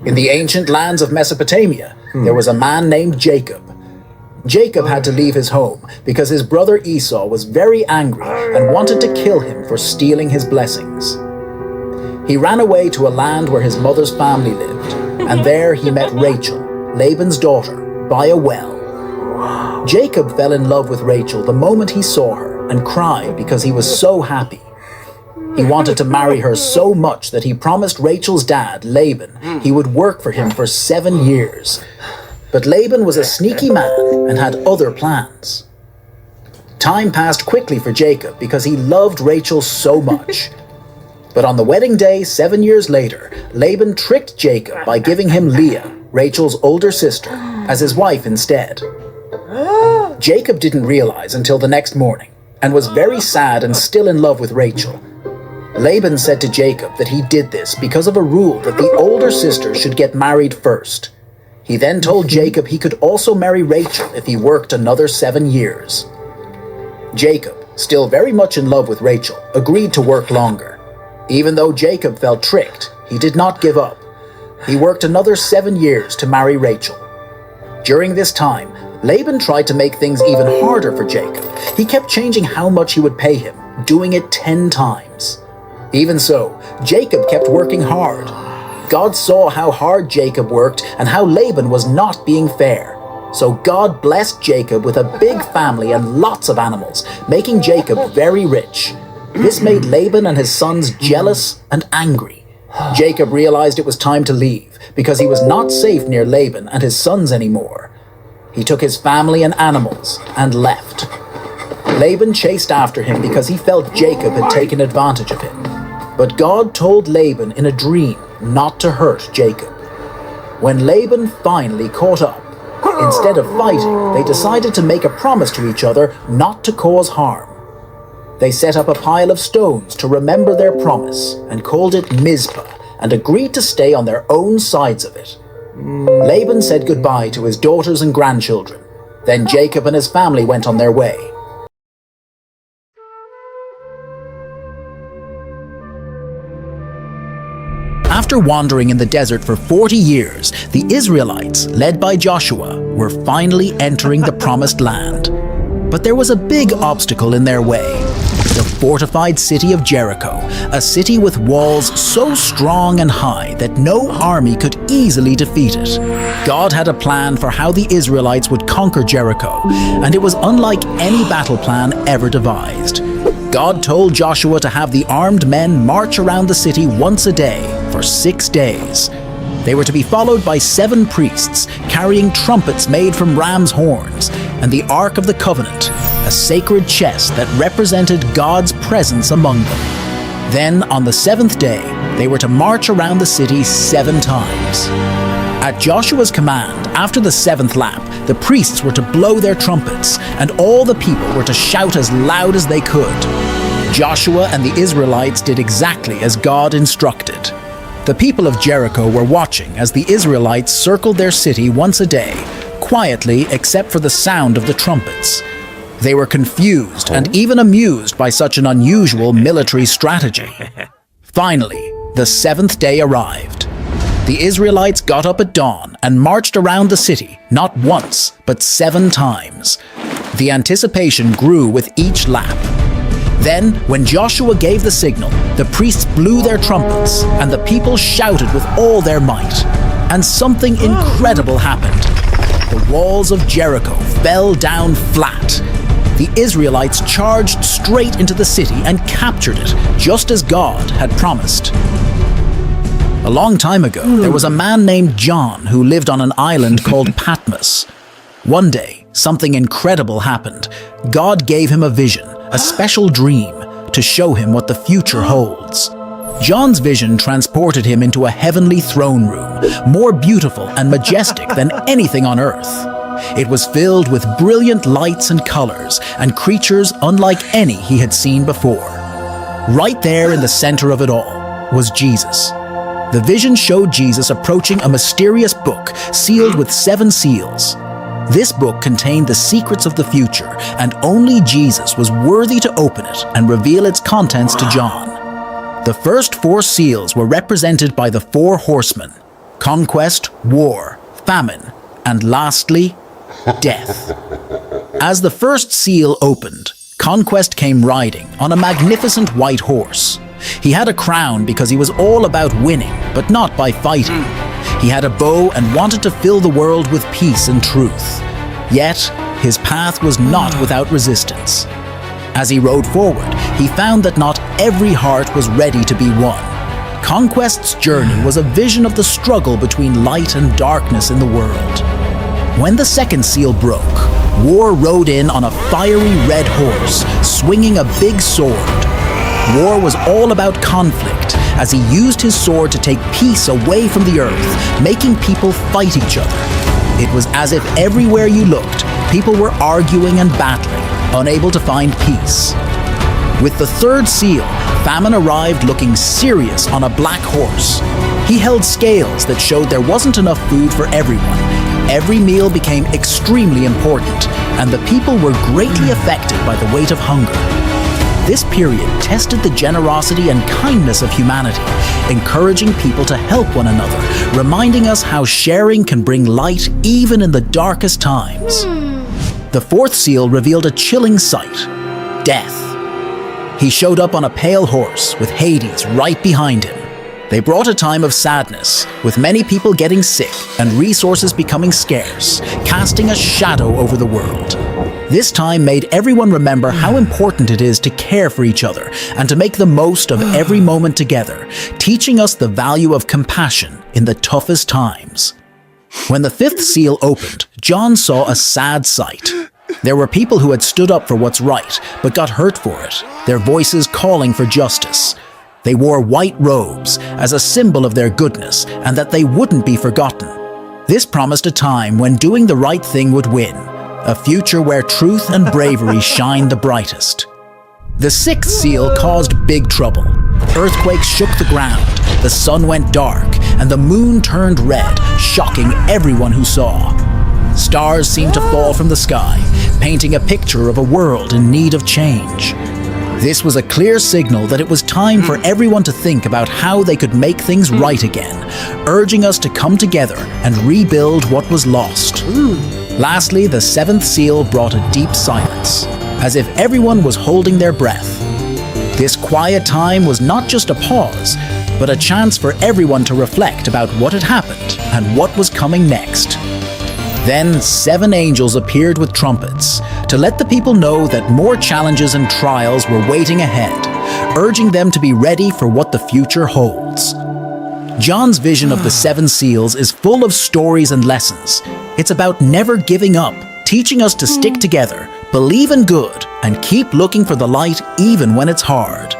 In the ancient lands of Mesopotamia, there was a man named Jacob. Jacob had to leave his home because his brother Esau was very angry and wanted to kill him for stealing his blessings. He ran away to a land where his mother's family lived, and there he met Rachel, Laban's daughter, by a well. Jacob fell in love with Rachel the moment he saw her and cried because he was so happy. He wanted to marry her so much that he promised Rachel's dad, Laban, he would work for him for 7 years. But Laban was a sneaky man and had other plans. Time passed quickly for Jacob because he loved Rachel so much. But on the wedding day, 7 years later, Laban tricked Jacob by giving him Leah, Rachel's older sister, as his wife instead. Jacob didn't realize until the next morning and was very sad and still in love with Rachel. Laban said to Jacob that he did this because of a rule that the older sister should get married first. He then told Jacob he could also marry Rachel if he worked another 7 years. Jacob, still very much in love with Rachel, agreed to work longer. Even though Jacob felt tricked, he did not give up. He worked another 7 years to marry Rachel. During this time, Laban tried to make things even harder for Jacob. He kept changing how much he would pay him, doing it 10 times. Even so, Jacob kept working hard. God saw how hard Jacob worked and how Laban was not being fair. So God blessed Jacob with a big family and lots of animals, making Jacob very rich. This made Laban and his sons jealous and angry. Jacob realized it was time to leave because he was not safe near Laban and his sons anymore. He took his family and animals and left. Laban chased after him because he felt Jacob had taken advantage of him. But God told Laban in a dream not to hurt Jacob. When Laban finally caught up, instead of fighting, they decided to make a promise to each other not to cause harm. They set up a pile of stones to remember their promise and called it Mizpah and agreed to stay on their own sides of it. Laban said goodbye to his daughters and grandchildren. Then Jacob and his family went on their way. After wandering in the desert for 40 years, the Israelites, led by Joshua, were finally entering the promised land. But there was a big obstacle in their way: the fortified city of Jericho, a city with walls so strong and high that no army could easily defeat it. God had a plan for how the Israelites would conquer Jericho, and it was unlike any battle plan ever devised. God told Joshua to have the armed men march around the city once a day for 6 days. They were to be followed by 7 priests carrying trumpets made from ram's horns and the Ark of the Covenant, a sacred chest that represented God's presence among them. Then, on the 7th day, they were to march around the city 7 times. At Joshua's command, after the 7th lap, the priests were to blow their trumpets, and all the people were to shout as loud as they could. Joshua and the Israelites did exactly as God instructed. The people of Jericho were watching as the Israelites circled their city once a day, quietly except for the sound of the trumpets. They were confused and even amused by such an unusual military strategy. Finally, the 7th day arrived. The Israelites got up at dawn and marched around the city, not once, but 7 times. The anticipation grew with each lap. Then, when Joshua gave the signal, the priests blew their trumpets, and the people shouted with all their might. And something incredible happened. The walls of Jericho fell down flat. The Israelites charged straight into the city and captured it, just as God had promised. A long time ago, there was a man named John who lived on an island called Patmos. One day, something incredible happened. God gave him a vision, a special dream, to show him what the future holds. John's vision transported him into a heavenly throne room, more beautiful and majestic than anything on earth. It was filled with brilliant lights and colors, and creatures unlike any he had seen before. Right there in the center of it all was Jesus. The vision showed Jesus approaching a mysterious book sealed with 7 seals. This book contained the secrets of the future, and only Jesus was worthy to open it and reveal its contents to John. The first 4 seals were represented by the 4 horsemen. conquest, war, famine, and lastly, death. As the first seal opened, Conquest came riding on a magnificent white horse. He had a crown because he was all about winning, but not by fighting. He had a bow and wanted to fill the world with peace and truth. Yet, his path was not without resistance. As he rode forward, he found that not every heart was ready to be won. Conquest's journey was a vision of the struggle between light and darkness in the world. When the second seal broke, War rode in on a fiery red horse, swinging a big sword. War was all about conflict, as he used his sword to take peace away from the earth, making people fight each other. It was as if everywhere you looked, people were arguing and battling, unable to find peace. With the third seal, Famine arrived looking serious on a black horse. He held scales that showed there wasn't enough food for everyone. Every meal became extremely important, and the people were greatly affected by the weight of hunger. This period tested the generosity and kindness of humanity, encouraging people to help one another, reminding us how sharing can bring light even in the darkest times. The fourth seal revealed a chilling sight: death. He showed up on a pale horse with Hades right behind him. They brought a time of sadness, with many people getting sick and resources becoming scarce, casting a shadow over the world. This time made everyone remember how important it is to care for each other and to make the most of every moment together, teaching us the value of compassion in the toughest times. When the fifth seal opened, John saw a sad sight. There were people who had stood up for what's right, but got hurt for it, their voices calling for justice. They wore white robes as a symbol of their goodness and that they wouldn't be forgotten. This promised a time when doing the right thing would win, a future where truth and bravery shined the brightest. The sixth seal caused big trouble. Earthquakes shook the ground, the sun went dark, and the moon turned red, shocking everyone who saw. Stars seemed to fall from the sky, painting a picture of a world in need of change. This was a clear signal that it was time for everyone to think about how they could make things right again, urging us to come together and rebuild what was lost. Lastly, the seventh seal brought a deep silence, as if everyone was holding their breath. This quiet time was not just a pause, but a chance for everyone to reflect about what had happened and what was coming next. Then 7 angels appeared with trumpets to let the people know that more challenges and trials were waiting ahead, urging them to be ready for what the future holds. John's vision of the 7 seals is full of stories and lessons. It's about never giving up, teaching us to stick together, believe in good, and keep looking for the light even when it's hard.